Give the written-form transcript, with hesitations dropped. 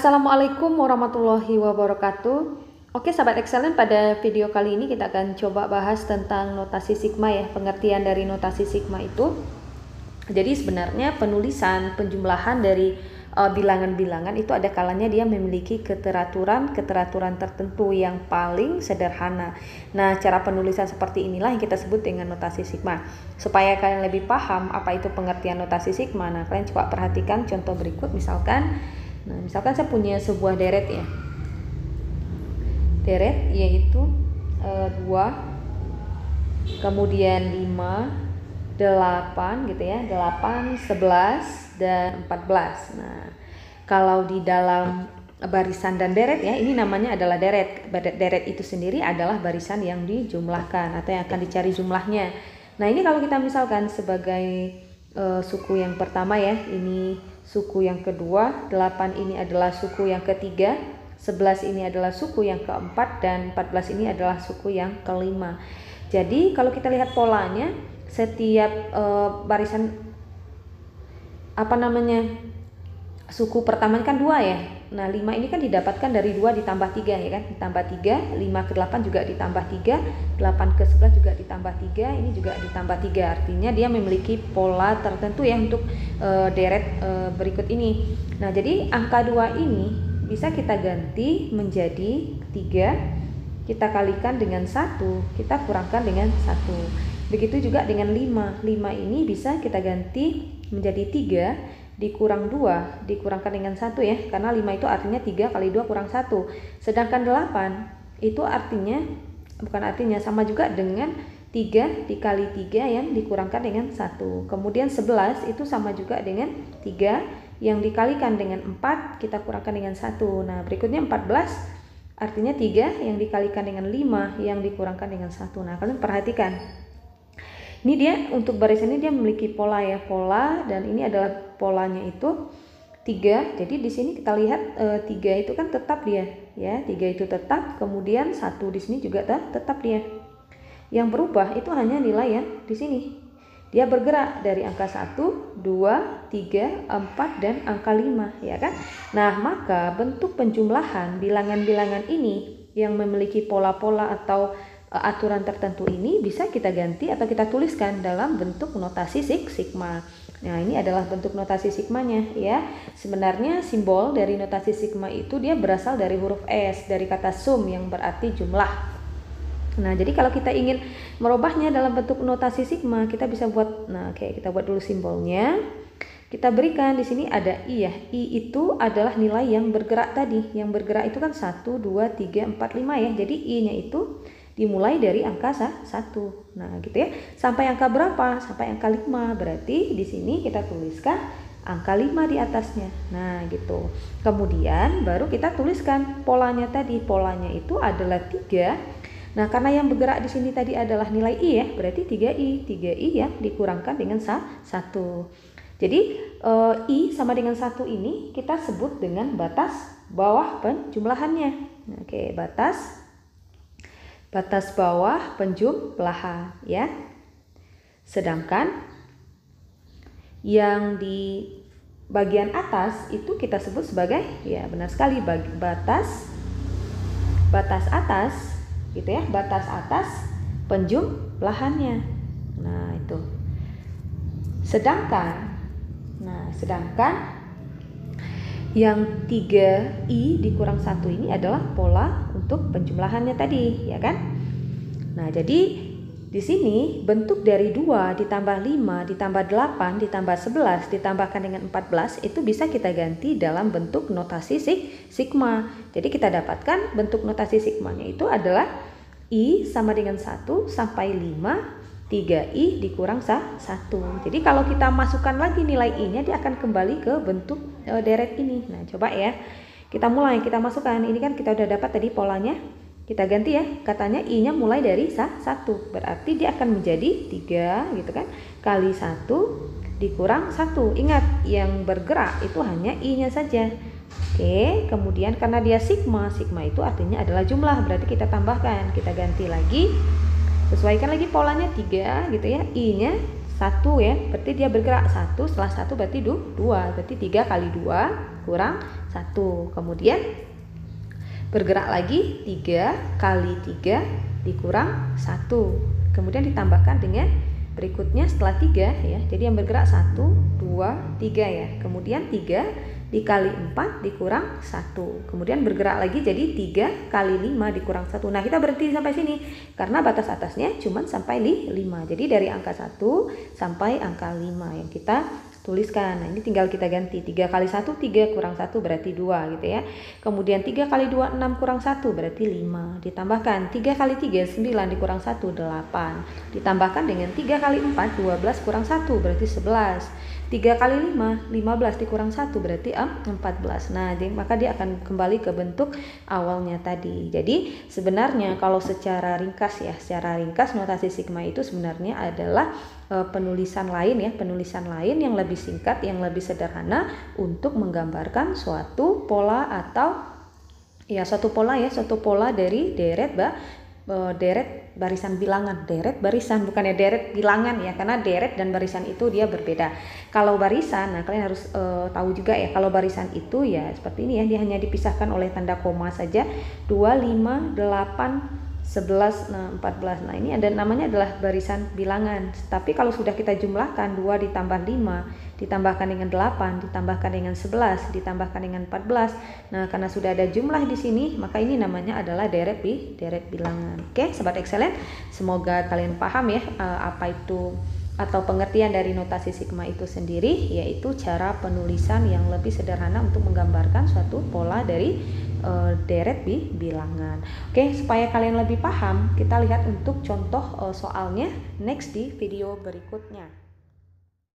Assalamualaikum warahmatullahi wabarakatuh. Oke sahabat excellent, pada video kali ini kita akan coba bahas tentang notasi sigma ya, pengertian dari notasi sigma itu. Jadi sebenarnya penulisan penjumlahan dari bilangan-bilangan itu ada kalanya dia memiliki keteraturan tertentu yang paling sederhana. Nah, cara penulisan seperti inilah yang kita sebut dengan notasi sigma. Supaya kalian lebih paham apa itu pengertian notasi sigma, nah kalian coba perhatikan contoh berikut. Misalkan saya punya sebuah deret ya. Deret yaitu 2, kemudian 5, 8 gitu ya, 8, 11 dan 14. Nah, kalau di dalam barisan dan deret ya, ini namanya adalah deret. Deret itu sendiri adalah barisan yang dijumlahkan atau yang akan dicari jumlahnya. Nah, ini kalau kita misalkan sebagai suku yang pertama ya, ini suku yang kedua, 8 ini adalah suku yang ketiga, 11 ini adalah suku yang keempat, dan 14 ini adalah suku yang kelima. Jadi kalau kita lihat polanya, setiap barisan suku pertama kan 2 ya. Nah, 5 ini kan didapatkan dari 2 ditambah 3 ya kan, ditambah 3, 5 ke 8 juga ditambah 3, 8 ke 11 juga ditambah 3, ini juga ditambah 3. Artinya dia memiliki pola tertentu ya untuk deret berikut ini. Nah, jadi angka 2 ini bisa kita ganti menjadi 3, kita kalikan dengan 1, kita kurangkan dengan 1. Begitu juga dengan 5. 5 ini bisa kita ganti menjadi 3 dikurang 2 dikurangkan dengan 1 ya, karena 5 itu artinya 3 kali 2 kurang 1. Sedangkan 8 itu sama juga dengan 3 dikali 3 yang dikurangkan dengan 1. Kemudian 11 itu sama juga dengan 3 yang dikalikan dengan 4 kita kurangkan dengan 1. Nah, berikutnya 14 artinya 3 yang dikalikan dengan 5 yang dikurangkan dengan 1. Nah, kalian perhatikan. Ini dia untuk barisan ini dia memiliki pola ya, dan ini adalah polanya itu 3. Jadi di sini kita lihat 3 itu kan tetap dia ya, 3 itu tetap, kemudian 1 di sini juga tetap dia. Yang berubah itu hanya nilai yang di sini. Dia bergerak dari angka 1, 2, 3, 4 dan angka 5 ya kan. Nah, maka bentuk penjumlahan bilangan-bilangan ini yang memiliki pola-pola atau aturan tertentu ini bisa kita ganti atau kita tuliskan dalam bentuk notasi sigma. Nah, ini adalah bentuk notasi sigmanya ya. Sebenarnya simbol dari notasi sigma itu dia berasal dari huruf S, dari kata sum yang berarti jumlah. Nah, jadi kalau kita ingin merubahnya dalam bentuk notasi sigma, kita bisa buat, kita buat dulu simbolnya. Kita berikan di sini ada I ya. I itu adalah nilai yang bergerak tadi. Yang bergerak itu kan 1, 2, 3, 4, 5 ya. Jadi I-nya itu dimulai dari angka 1. Nah, gitu ya. Sampai angka berapa? Sampai angka 5. Berarti di sini kita tuliskan angka 5 di atasnya. Nah, gitu. Kemudian baru kita tuliskan polanya tadi. Polanya itu adalah 3. Nah, karena yang bergerak di sini tadi adalah nilai I ya, berarti 3I. 3I yang dikurangkan dengan 1. Jadi I sama dengan 1 ini kita sebut dengan batas bawah penjumlahannya. Oke, batas bawah penjumlahan ya. Sedangkan yang di bagian atas itu kita sebut sebagai, ya benar sekali, batas atas gitu ya, batas atas penjumlahannya. Nah, itu. Sedangkan yang 3I dikurang 1 ini adalah pola untuk penjumlahannya tadi, ya kan? Nah, jadi di sini bentuk dari 2 ditambah 5 ditambah 8 ditambah 11 ditambahkan dengan 14 itu bisa kita ganti dalam bentuk notasi sigma. Jadi kita dapatkan bentuk notasi sigmanya itu adalah I sama dengan 1 sampai 5, 3I dikurang 1. Jadi kalau kita masukkan lagi nilai I-nya, dia akan kembali ke bentuk deret ini. Nah, coba ya. Kita masukkan. Ini kan kita udah dapat tadi polanya. Kita ganti ya. Katanya I-nya mulai dari 1. Berarti dia akan menjadi 3 gitu kan. Kali 1 dikurang 1. Ingat, yang bergerak itu hanya I-nya saja. Oke, kemudian karena dia sigma itu artinya adalah jumlah. Berarti kita tambahkan. Kita ganti lagi. Sesuaikan lagi polanya 3 gitu ya, I-nya 1 ya, berarti dia bergerak 1, setelah 1 berarti 2, berarti 3 kali 2 kurang 1. Kemudian bergerak lagi 3 kali 3 dikurang 1. Kemudian ditambahkan dengan berikutnya setelah 3 ya. Jadi yang bergerak 1, 2, 3 ya. Kemudian 3 dikali 4 dikurang 1. Kemudian bergerak lagi jadi 3 kali 5 dikurang 1. Nah, kita berhenti sampai sini karena batas atasnya cuma sampai 5. Jadi dari angka 1 sampai angka 5 yang kita tuliskan. Nah, ini tinggal kita ganti. 3 kali 1 3 kurang 1 berarti 2 gitu ya. Kemudian 3 kali 2 6 kurang 1 berarti 5. Ditambahkan 3 kali 3 9 dikurang 1 8. Ditambahkan dengan 3 kali 4 12 kurang 1 berarti 11. 3 kali 5 15 dikurang 1 berarti 14. Nah, maka dia akan kembali ke bentuk awalnya tadi. Jadi sebenarnya kalau secara ringkas ya, secara ringkas notasi sigma itu sebenarnya adalah penulisan lain ya, penulisan lain yang lebih singkat, yang lebih sederhana untuk menggambarkan suatu pola atau ya suatu pola dari deret deret barisan bilangan, deret barisan bukannya deret bilangan ya, karena deret dan barisan itu dia berbeda. Kalau barisan, nah kalian harus tahu juga ya, kalau barisan itu ya seperti ini ya, dia hanya dipisahkan oleh tanda koma saja, 2, 5, 8, 11, nah 14. Nah, ini ada namanya adalah barisan bilangan. Tapi kalau sudah kita jumlahkan 2 ditambah 5 ditambahkan dengan 8 ditambahkan dengan 11 ditambahkan dengan 14. Nah, karena sudah ada jumlah di sini, maka ini namanya adalah deret bilangan. Oke, sobat excellent, semoga kalian paham ya apa itu atau pengertian dari notasi sigma itu sendiri, yaitu cara penulisan yang lebih sederhana untuk menggambarkan suatu pola dari deret bilangan. Oke, supaya kalian lebih paham, kita lihat untuk contoh soalnya next di video berikutnya.